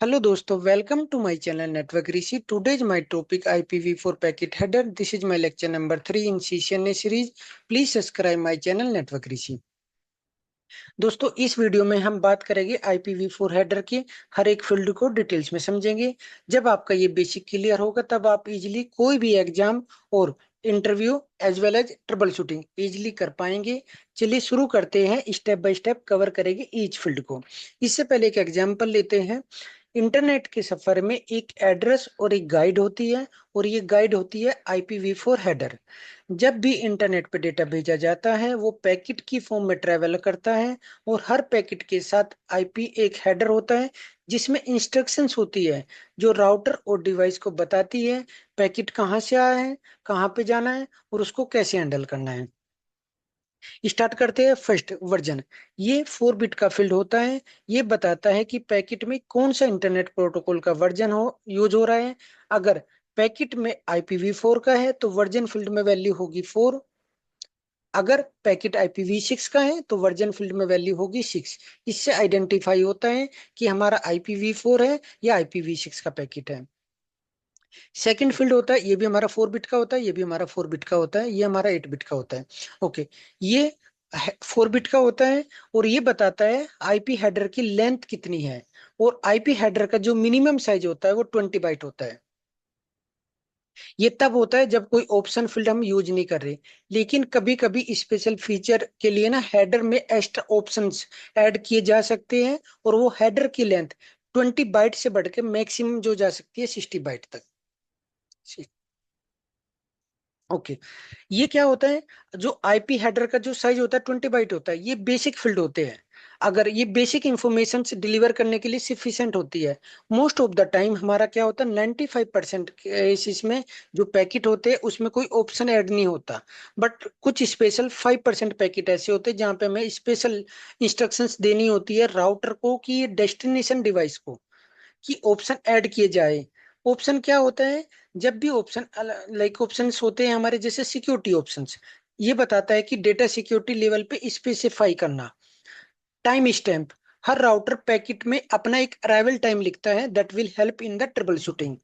Hello दोस्तों, welcome to my channel Network Rishi. Today's my topic IPv4 packet header. This is my lecture number 3 in CCNA series. Please subscribe my channel Network Rishi. दोस्तों इस video में हम बात करेंगे IPv4 header की हर एक field को डिटेल्स में समझेंगे। जब आपका ये बेसिक क्लियर होगा तब आप इजीली कोई भी एग्जाम और interview as well as trouble shooting easily कर पाएंगे। चलिए शुरू करते हैं, स्टेप बाय स्टेप कवर करेंगे ईच फील्ड को। इससे पहले एक एग्जांपल लेते हैं। इंटरनेट के सफर में एक एड्रेस और एक गाइड होती है, और ये गाइड होती है IPv4 हेडर। जब भी इंटरनेट पे डेटा भेजा जाता है वो पैकेट की फॉर्म में ट्रेवल करता है, और हर पैकेट के साथ आईपी एक हेडर होता है जिसमें इंस्ट्रक्शंस होती है जो राउटर और डिवाइस को बताती है पैकेट कहाँ से आया है, कहाँ पे जाना है और उसको कैसे हैंडल करना है। स्टार्ट करते हैं फर्स्ट वर्जन। ये 4 बिट का फील्ड होता है। ये बताता है कि पैकेट में कौन सा इंटरनेट प्रोटोकॉल का वर्जन हो यूज हो रहा है। अगर पैकेट में IPv4 का है तो वर्जन फील्ड में वैल्यू होगी 4। अगर पैकेट IPv6 का है तो वर्जन फील्ड में वैल्यू होगी 6। इससे आइडेंटिफाई होता है कि हमारा IPv4 है या IPv6 का पैकेट है। सेकंड फील्ड होता है, ये भी हमारा 4 बिट का होता है, ये भी हमारा 4 बिट का होता है, ये हमारा 8 बिट का होता है। ओके, ये 4 बिट का होता है और ये बताता है आईपी हेडर की लेंथ कितनी है। और आईपी हेडर का जो मिनिमम साइज होता है वो 20 बाइट होता है। ये तब होता है जब कोई ऑप्शन फील्ड हम यूज नहीं कर रहे, लेकिन कभी कभी स्पेशल फीचर के लिए ना हेडर में एक्स्ट्रा ऑप्शंस ऐड किए जा सकते हैं, और वो हेडर की लेंथ 20 बाइट से बढ़ के मैक्सिमम जो जा सकती है 60 बाइट तक। ओके, ये क्या होता है, जो आईपी हेडर का जो साइज होता है 20 बाइट होता है, ये बेसिक फील्ड होते हैं। अगर ये बेसिक इंफॉर्मेशन से डिलीवर करने के लिए सफिशिएंट होती है। मोस्ट ऑफ द टाइम हमारा क्या होता है, 95% केसेस में जो पैकेट होते हैं उसमें कोई ऑप्शन ऐड नहीं होता। बट कुछ स्पेशल 5% पैकेट ऐसे होते हैं जहाँ पे हमें स्पेशल इंस्ट्रक्शंस देनी होती है राउटर को कि डेस्टिनेशन डिवाइस को कि ऑप्शन ऐड किए जाए। ऑप्शन क्या होता है, जब भी ऑप्शन लाइक ऑप्शंस होते हैं हमारे जैसे सिक्योरिटी ऑप्शंस, ये बताता है कि डेटा सिक्योरिटी लेवल पे स्पेसिफाई करना। टाइम स्टैम्प, हर राउटर पैकेट में अपना एक अराइवल टाइम लिखता है that will help in the trouble shooting.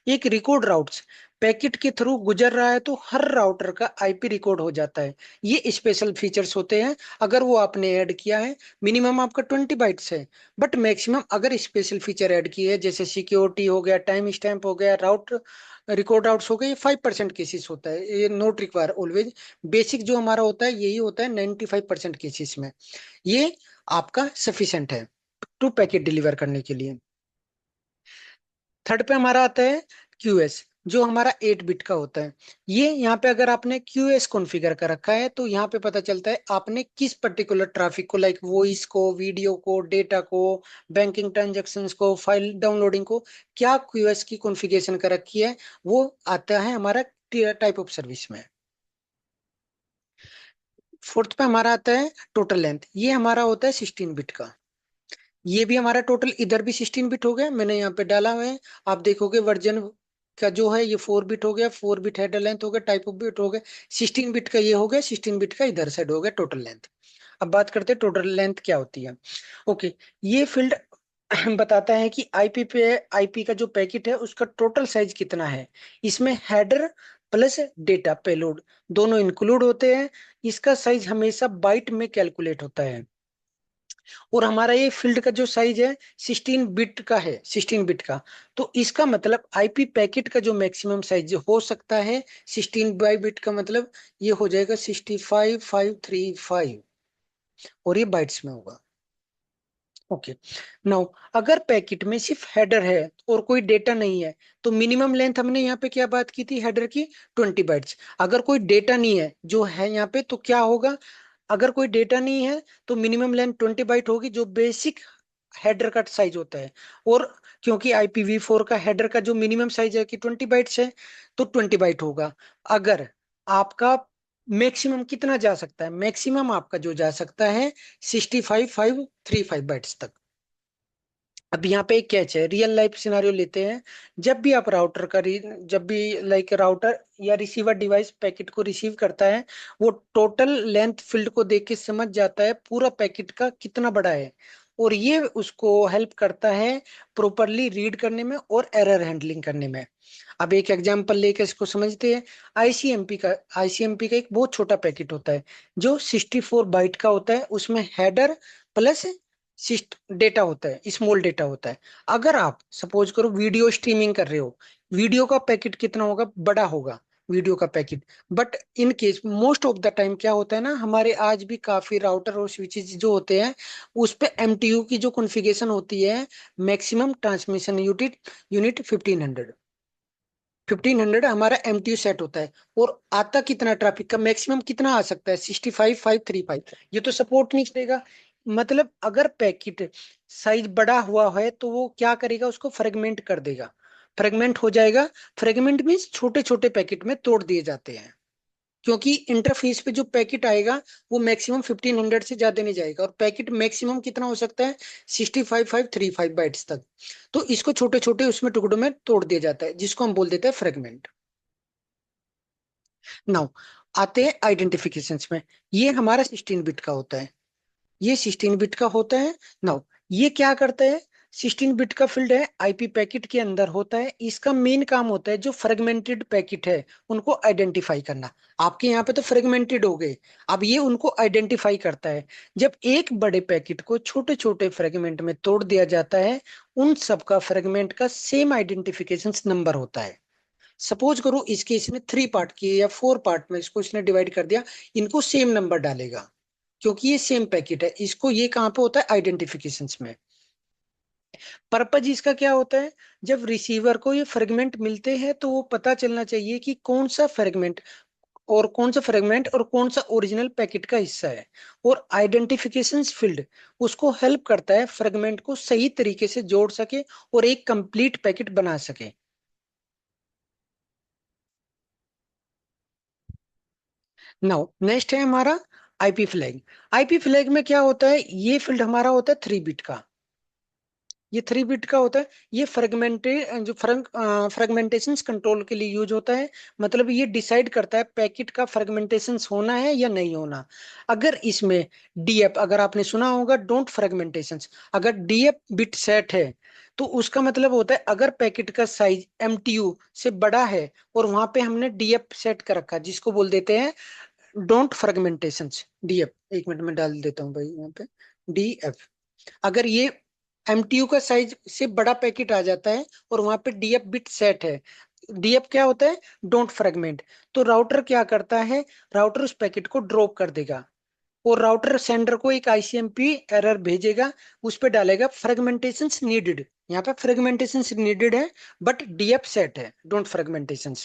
एक रिकॉर्ड राउट्स, पैकेट के थ्रू गुजर रहा है तो हर राउटर का आईपी रिकॉर्ड हो जाता है। ये स्पेशल फीचर्स होते हैं अगर वो आपने ऐड किया है। मिनिमम आपका 20 बाइट्स है, बट मैक्सिमम अगर स्पेशल फीचर ऐड किए है जैसे सिक्योरिटी हो गया, टाइम स्टैम्प हो गया, राउट रिकॉर्ड आउट्स हो गए, ये 5% केसेस होता है, ये नोट रिक्वायर ऑलवेज। बेसिक जो हमारा होता है यही होता है 95% केसेस में। ये आपका सफिशिएंट है टू पैकेट डिलीवर करने के लिए। थर्ड पे हमारा आता है QS, जो हमारा 8 बिट का होता है। ये यहाँ पे अगर आपने QS कॉन्फ़िगर कर रखा है तो यहाँ पे पता चलता है आपने किस पर्टिकुलर ट्रैफिक को, लाइक वॉइस को, वीडियो को, डेटा को, बैंकिंग ट्रांजेक्शन्स को, फाइल डाउनलोडिंग को, क्या QS की कॉन्फ़िगरेशन कर रखी है। वो आता है हमारा टाइप ऑफ सर्विस में। फोर्थ पे हमारा आता है टोटल लेंथ, ये हमारा होता है 16 बिट का। ये भी हमारा टोटल इधर भी 16 बिट हो गया, मैंने यहाँ पे डाला हुआ है। आप देखोगे वर्जन का जो है ये 4 बिट हो गया, 4 बिट हेडर लेंथ हो गया, टाइप ऑफ बिट हो गया। 16 बिट का ये हो गया, 16 बिट का इधर साइड हो गया टोटल लेंथ। अब बात करते हैं टोटल लेंथ क्या होती है। ओके, ये फील्ड बताता है कि आईपी का जो पैकेट है उसका टोटल साइज कितना है। इसमें हेडर प्लस डेटा पेलोड दोनों इंक्लूड होते हैं। इसका साइज हमेशा बाइट में कैलकुलेट होता है। और हमारा ये फील्ड का जो साइज है 16 बिट का है, 16 बिट का। तो इसका मतलब आईपी पैकेट का जो मैक्सिमम साइज हो सकता है 16 बाई बिट का मतलब ये हो जाएगा 65535, और ये बाइट्स में होगा। ओके, नाउ अगर पैकेट में सिर्फ हेडर है और कोई डेटा नहीं है तो मिनिमम लेंथ हमने यहाँ पे क्या बात की थी हेडर की, 20 बाइट्स। अगर कोई डेटा नहीं है जो है यहाँ पे तो क्या होगा, अगर कोई डेटा नहीं है तो मिनिमम लेंथ 20 बाइट होगी जो बेसिक हेडर का साइज होता है। और क्योंकि IPv4 का हेडर का जो मिनिमम साइज है कि 20 बाइट्स है तो 20 बाइट होगा। अगर आपका मैक्सिमम कितना जा सकता है, मैक्सिमम आपका जो जा सकता है 65535 बाइट्स तक। अब यहाँ पे एक कैच है, रियल लाइफ सिनारियो लेते हैं। जब भी आप राउटर का जब भी लाइक राउटर या रिसीवर डिवाइस पैकेट को रिसीव करता है, वो टोटल लेंथ फील्ड को देख के समझ जाता है पूरा पैकेट का कितना बड़ा है। और ये उसको हेल्प करता है प्रॉपरली रीड करने में और एरर हैंडलिंग करने में। अब एक एग्जांपल लेके इसको समझते हैं। आईसीएमपी का एक बहुत छोटा पैकेट होता है जो 64 बाइट का होता है। उसमें हेडर प्लस डेटा होता है, स्मॉल डेटा होता है। अगर आप सपोज करो वीडियो स्ट्रीमिंग कर रहे हो, वीडियो का पैकेट कितना होगा, बड़ा होगा वीडियो का packet. But in case most of the time क्या होता है ना, हमारे आज भी काफी राउटर और स्विचेस जो होते हैं उस पे एमटीयू की जो कॉन्फ़िगरेशन होती है, मैक्सिमम ट्रांसमिशन यूनिट यूनिट 1500 हमारा एमटीयू सेट होता है। और आता कितना ट्रैफिक का मैक्सिमम कितना आ सकता है, 65535। ये तो सपोर्ट नहीं करेगा। मतलब अगर पैकेट साइज बड़ा हुआ है तो वो क्या करेगा, उसको फ्रेगमेंट कर देगा, फ्रेगमेंट हो जाएगा। फ्रेगमेंट मीन्स छोटे छोटे पैकेट में तोड़ दिए जाते हैं, क्योंकि इंटरफेस पे जो पैकेट आएगा वो मैक्सिमम 1500 से ज्यादा नहीं जाएगा। और पैकेट मैक्सिमम कितना हो सकता है, 65535 बाइट्स तक। तो इसको छोटे छोटे उसमें टुकड़ों में तोड़ दिया जाता है, जिसको हम बोल देते हैं फ्रेगमेंट। नाउ आते हैं आइडेंटिफिकेशंस में। ये हमारा 16 बिट का होता है, ये 16 बिट का होता है। नाउ ये क्या करता है, 16 बिट का फील्ड है, आईपी पैकेट के अंदर होता है। इसका मेन काम होता है जो फ्रेगमेंटेड पैकेट है उनको आइडेंटिफाई करना। आपके यहाँ पे तो फ्रेगमेंटेड हो गए, अब ये उनको आइडेंटिफाई करता है। जब एक बड़े पैकेट को छोटे छोटे फ्रेगमेंट में तोड़ दिया जाता है, उन सबका फ्रेगमेंट का सेम आइडेंटिफिकेशन नंबर होता है। सपोज करो इसके इसने 3 पार्ट किए या 4 पार्ट में इसको इसने डिवाइड कर दिया, इनको सेम नंबर डालेगा क्योंकि ये सेम पैकेट है। इसको ये कहाँ पे होता है, आइडेंटिफिकेशन में। पर्पज इसका क्या होता है, जब रिसीवर को ये फ्रेगमेंट मिलते हैं तो वो पता चलना चाहिए कि कौन सा फ्रेगमेंट और कौन सा ओरिजिनल पैकेट का हिस्सा है। और आइडेंटिफिकेशन फील्ड उसको हेल्प करता है फ्रेगमेंट को सही तरीके से जोड़ सके और एक कंप्लीट पैकेट बना सके। नाउ नेक्स्ट है हमारा आईपी फ्लैग। आईपी फ्लैग में क्या होता है, ये फील्ड हमारा होता है 3 बिट का। ये 3 बिट का होता है। ये फ्रेगमेंटेशन कंट्रोल के लिए यूज होता है। मतलब ये डिसाइड करता है पैकेट का फ्रेगमेंटेशन होना है या नहीं होना। अगर इसमें डीएफ, अगर आपने सुना होगा डोंट फ्रेगमेंटेशन, अगर डीएफ बिट सेट है तो उसका मतलब होता है अगर पैकेट का साइज एमटीयू से बड़ा है और वहां पे हमने डीएफ सेट कर रखा, जिसको बोल देते हैं डोंट फ्रेगमेंटेशन। डीएफ, 1 मिनट में डाल देता हूँ भाई यहाँ पे, डीएफ। अगर ये एमटीयू का साइज से बड़ा पैकेट आ जाता है और वहां पे डीएफ बिट सेट है, डीएफ क्या होता है, डोंट फ्रेगमेंट, तो राउटर क्या करता है, राउटर उस पैकेट को ड्रॉप कर देगा और राउटर सेंडर को एक आईसीएमपी एरर भेजेगा, उस पे डालेगा फ्रेगमेंटेशन नीडेड। यहाँ पे फ्रेगमेंटेशन नीडेड है बट डीएफ सेट है, डोंट फ्रेगमेंटेशन।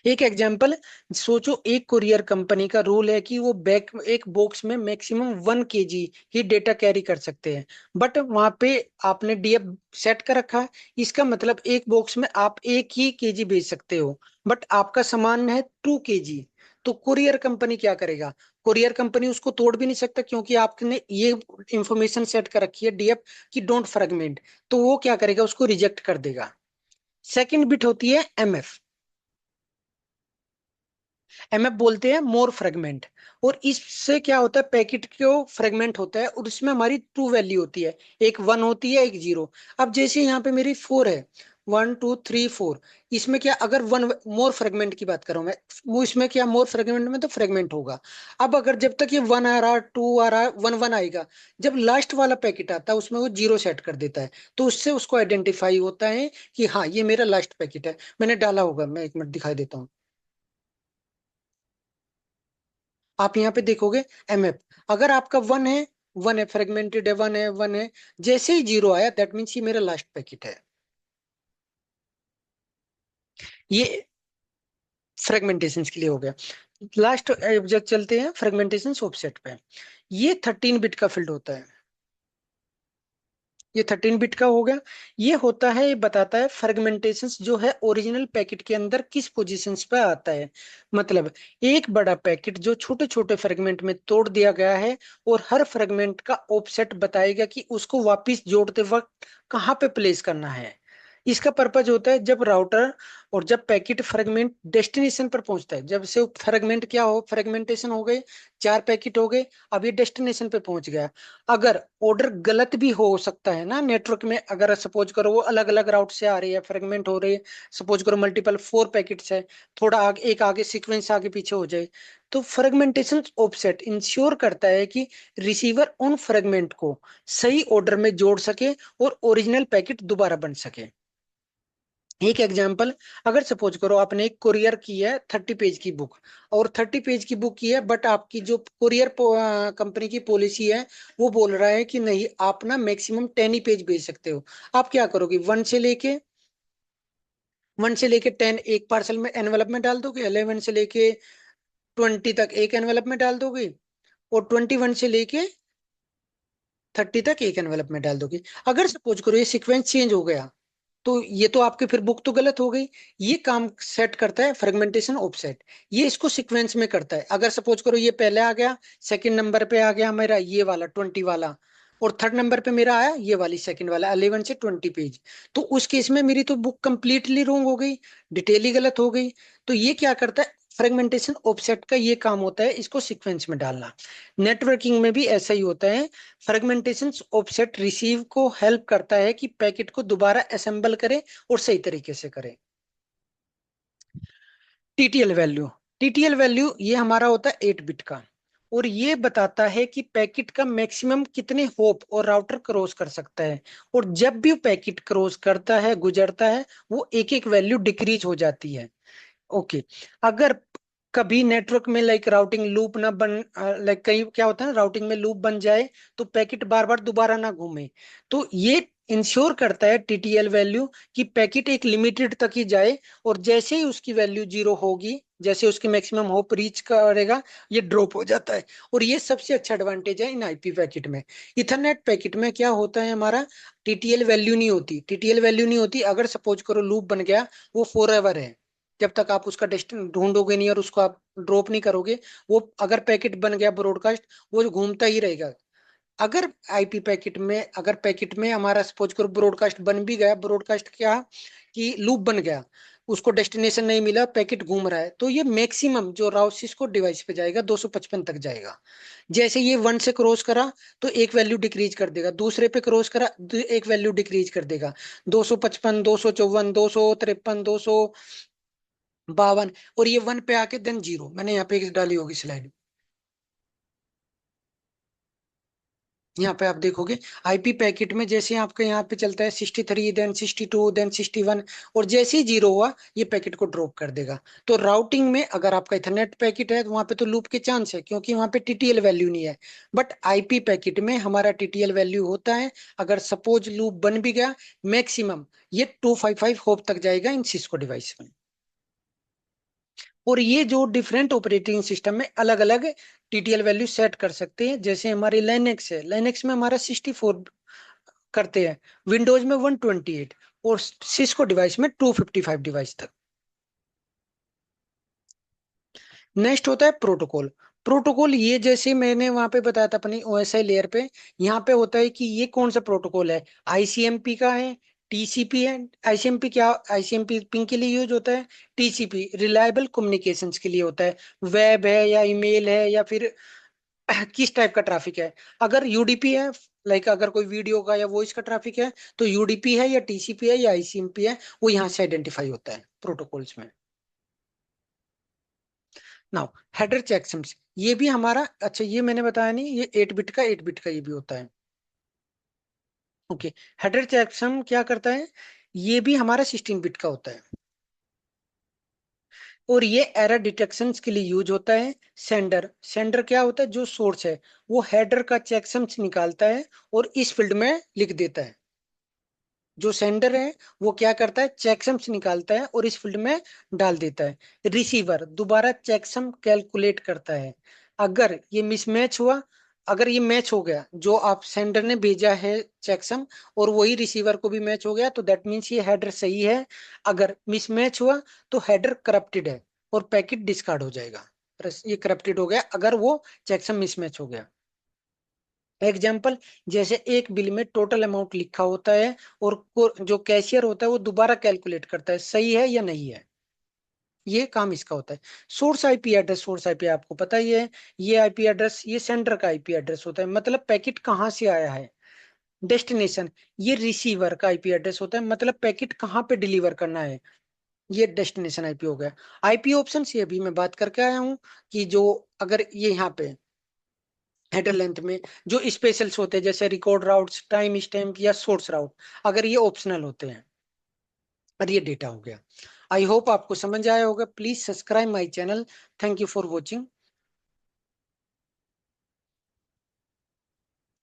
एक एग्जांपल सोचो, एक कुरियर कंपनी का रूल है कि वो बैग, एक बॉक्स में मैक्सिमम 1 केजी ही डेटा कैरी कर सकते हैं। बट वहां पे आपने डीएफ सेट कर रखा है, इसका मतलब एक बॉक्स में आप 1 ही केजी भेज सकते हो, बट आपका सामान है 2 केजी। तो कुरियर कंपनी क्या करेगा, कुरियर कंपनी उसको तोड़ भी नहीं सकता क्योंकि आपने ये इंफॉर्मेशन सेट कर रखी है डीएफ की डोंट फ्रेगमेंट। तो वो क्या करेगा, उसको रिजेक्ट कर देगा। सेकंड बिट होती है एमएफ। एमएफ बोलते हैं मोर फ्रेगमेंट। और इससे क्या होता है, पैकेट को फ्रेगमेंट होता है और इसमें हमारी ट्रू वैल्यू होती है, एक 1 होती है, एक 0। अब जैसे यहाँ पे मेरी 4 है, 1 2 3 4, इसमें क्या, अगर वन मोर फ्रेगमेंट की बात करूं मैं, वो इसमें क्या मोर फ्रेगमेंट में तो फ्रेगमेंट होगा। अब अगर जब तक ये 1 आ रहा, 2 आ रहा, 1 1 आएगा, जब लास्ट वाला पैकेट आता है उसमें वो 0 सेट कर देता है। तो उससे उसको आइडेंटिफाई होता है कि हाँ ये मेरा लास्ट पैकेट है। मैंने डाला होगा, मैं 1 मिनट दिखाई देता हूँ। आप यहाँ पे देखोगे एमएफ, अगर आपका 1 है, 1 है, फ्रेगमेंटेड है, 1 है, 1 है, जैसे ही 0 आया दैट मीन्स ये मेरा लास्ट पैकेट है। ये फ्रेगमेंटेशन के लिए हो गया। लास्ट जब चलते हैं फ्रेगमेंटेशन ऑफसेट पे, ये 13 बिट का फील्ड होता है। ये 13 बिट का हो गया। ये होता है, ये बताता है फ्रेगमेंटेशन जो है ओरिजिनल पैकेट के अंदर किस पोजीशंस पे आता है। मतलब एक बड़ा पैकेट जो छोटे छोटे फ्रेगमेंट में तोड़ दिया गया है और हर फ्रेगमेंट का ऑफसेट बताएगा कि उसको वापस जोड़ते वक्त कहाँ पे प्लेस करना है। इसका पर्पज होता है जब राउटर और जब पैकेट फ्रेगमेंट डेस्टिनेशन पर पहुंचता है, जब से फ्रेगमेंट क्या हो, फ्रेगमेंटेशन हो गए, 4 पैकेट हो गए, अब ये डेस्टिनेशन पे पहुंच गया। अगर ऑर्डर गलत भी हो सकता है ना नेटवर्क में, अगर सपोज करो वो अलग अलग राउट से आ रही है, फ्रेगमेंट हो रही है, सपोज करो मल्टीपल 4 पैकेट्स है, थोड़ा आगे एक आगे सीक्वेंस आगे पीछे हो जाए, तो फ्रेगमेंटेशन ऑफसेट इंश्योर करता है कि रिसीवर उन फ्रेगमेंट को सही ऑर्डर में जोड़ सके और ओरिजिनल पैकेट दोबारा बन सके। एक एग्जाम्पल, अगर सपोज करो आपने एक कुरियर की है 30 पेज की बुक, और 30 पेज की बुक की है, बट आपकी जो कुरियर कंपनी की पॉलिसी है वो बोल रहा है कि नहीं, आप ना मैक्सिमम 10 ही पेज भेज सकते हो। आप क्या करोगे, वन से लेके 10 एक पार्सल में एनवेलप में डाल दोगे, 11 से लेके 20 तक एक एनवेलप में डाल दोगे, और 21 से लेके 30 तक एक एनवेलप में डाल दोगे। अगर सपोज करो ये सीक्वेंस चेंज हो गया, तो ये तो आपकी फिर बुक तो गलत हो गई। ये काम सेट करता है फ्रेगमेंटेशन ऑफसेट, ये इसको सीक्वेंस में करता है। अगर सपोज करो ये पहले आ गया, सेकंड नंबर पे आ गया मेरा ये वाला 20 वाला, और थर्ड नंबर पे मेरा आया ये वाली सेकंड वाला 11 से 20 पेज, तो उस केस में मेरी तो बुक कंप्लीटली रॉन्ग हो गई, डिटेल ही गलत हो गई। तो ये क्या करता है, फ्रेगमेंटेशन ऑफसेट का ये काम होता है, इसको सीक्वेंस में डालना। नेटवर्किंग में भी ऐसा ही होता है। फ्रेगमेंटेशन ऑफसेट रिसीव को हेल्प करता है कि पैकेट को दोबारा असेंबल करे और सही तरीके से करे। टीटीएल वैल्यू, टीटीएल वैल्यू ये हमारा होता है 8 बिट का, और ये बताता है कि पैकेट का मैक्सिमम कितने होप और राउटर क्रॉस कर सकता है। और जब भी पैकेट क्रॉस करता है, गुजरता है, वो एक एक वैल्यू डिक्रीज हो जाती है। ओके, अगर कभी नेटवर्क में लाइक राउटिंग लूप ना बन, लाइक कहीं क्या होता है ना, राउटिंग में लूप बन जाए तो पैकेट बार बार दोबारा ना घूमे, तो ये इंश्योर करता है टीटीएल वैल्यू कि पैकेट एक लिमिटेड तक ही जाए, और जैसे ही उसकी वैल्यू 0 होगी, जैसे उसकी मैक्सिमम होप रीच करेगा, ये ड्रॉप हो जाता है। और ये सबसे अच्छा एडवांटेज है इन आईपी पैकेट में। इथरनेट पैकेट में क्या होता है, हमारा टीटीएल वैल्यू नहीं होती, टीटीएल वैल्यू नहीं होती। अगर सपोज करो लूप बन गया, वो फॉर एवर है, जब तक आप उसका डेस्टिन ढूंढोगे नहीं और उसको आप ड्रॉप नहीं करोगे, वो अगर पैकेट बन गया ब्रॉडकास्ट, वो घूमता ही रहेगा। अगर आईपी पैकेट में, अगर पैकेट में हमारा सपोज करो ब्रॉडकास्ट बन भी गया, ब्रॉडकास्ट क्या कि लूप बन गया, उसको डेस्टिनेशन नहीं मिला, पैकेट घूम रहा है, तो ये मैक्सिमम जो राउसिस को डिवाइस पे जाएगा 255 तक जाएगा। जैसे ये 1 से क्रॉस करा तो एक वैल्यू डिक्रीज कर देगा, दूसरे पे क्रॉस करा एक वैल्यू डिक्रीज कर देगा, 255, 254, 253, 252, और ये 1 पे आके देन 0। मैंने यहाँ पे एक डाली होगी स्लाइड, यहाँ पे आप देखोगे आईपी पैकेट में जैसे आपके यहाँ पे चलता है 63, देन 62, देन 61, और जैसे ही 0 हुआ ये पैकेट को ड्रॉप कर देगा। तो राउटिंग में अगर आपका इथरनेट पैकेट है तो वहां पे तो लूप के चांस है, क्योंकि वहां पे टीटीएल वैल्यू नहीं है। बट आईपी पैकेट में हमारा टीटीएल वैल्यू होता है। अगर सपोज लूप बन भी गया, मैक्सिमम ये 255 होप तक जाएगा इन सिस्को डिवाइस में। और ये जो डिफरेंट ऑपरेटिंग सिस्टम में अलग अलग टीटीएल वैल्यू सेट कर सकते हैं। जैसे हमारी लाइनेक्स है, लाइनेक्स में हमारा 64 करते हैं, विंडोज में 128, और सिस्को डिवाइस में 255 डिवाइस तक। नेक्स्ट होता है प्रोटोकॉल। प्रोटोकॉल ये जैसे मैंने वहां पे बताया था अपनी ओएसआई लेयर पे, यहाँ पे होता है कि ये कौन सा प्रोटोकॉल है, आईसीएमपी का है, टीसीपी है। आईसीएमपी क्या, आईसीएमपी पिंग के लिए यूज होता है, टीसीपी रिलायबल कम्युनिकेशंस के लिए होता है। वेब है या ईमेल है या फिर किस टाइप का ट्रैफिक है। अगर यूडीपी है, लाइक अगर कोई वीडियो का या वॉइस का ट्रैफिक है, तो यूडीपी है या टीसीपी है या आईसीएमपी है, वो यहाँ से आइडेंटिफाई होता है प्रोटोकॉल्स में। नाउ हेडर चेकसम्स, ये भी हमारा, अच्छा ये मैंने बताया नहीं, ये 8 बिट का, 8 बिट का ये भी होता है। ओके, हेडर चेकसम क्या करता है, ये भी हमारा 16 बिट का होता है, और ये एरर डिटेक्शन के लिए यूज होता है। सेंडर, सेंडर क्या होता है, जो सोर्स है वो हेडर का चेकसम्स निकालता है और इस फील्ड में लिख देता है। जो सेंडर है वो क्या करता है, चेकसम्स निकालता है और इस फील्ड में डाल देता है। रिसीवर दोबारा चेकसम कैलकुलेट करता है। अगर ये मिसमैच हुआ, अगर ये मैच हो गया, जो आप सेंडर ने भेजा है चेकसम और वही रिसीवर को भी मैच हो गया, तो दैट मीन्स ये हेडर सही है। अगर मिसमैच हुआ तो हेडर करप्टेड है और पैकेट डिस्कार्ड हो जाएगा। ये करप्टेड हो गया अगर वो चेकसम मिसमैच हो गया। एग्जाम्पल, जैसे एक बिल में टोटल अमाउंट लिखा होता है और जो कैशियर होता है वो दोबारा कैलकुलेट करता है, सही है या नहीं है, ये काम इसका होता है। Source IP address, source IP आपको पता ही है, ये आईपी एड्रेस ये सेंडर का आईपी एड्रेस होता है, मतलब पैकेट कहाँ से आया है। डेस्टिनेशन, ये रिसीवर का आईपी एड्रेस होता है, मतलब पैकेट कहाँ पे डिलीवर करना है, ये डेस्टिनेशन आईपी हो गया। आईपी ऑप्शन ये अभी मैं बात करके आया हूँ कि जो अगर ये यहाँ पे हेडर लेंथ में जो स्पेशल्स होते हैं जैसे रिकॉर्ड राउट्स, टाइम स्टैम्प या सोर्स राउट, अगर ये ऑप्शनल होते हैं, और ये डेटा हो गया। आई होप आपको समझ आया होगा। Please subscribe my channel. Thank you for watching.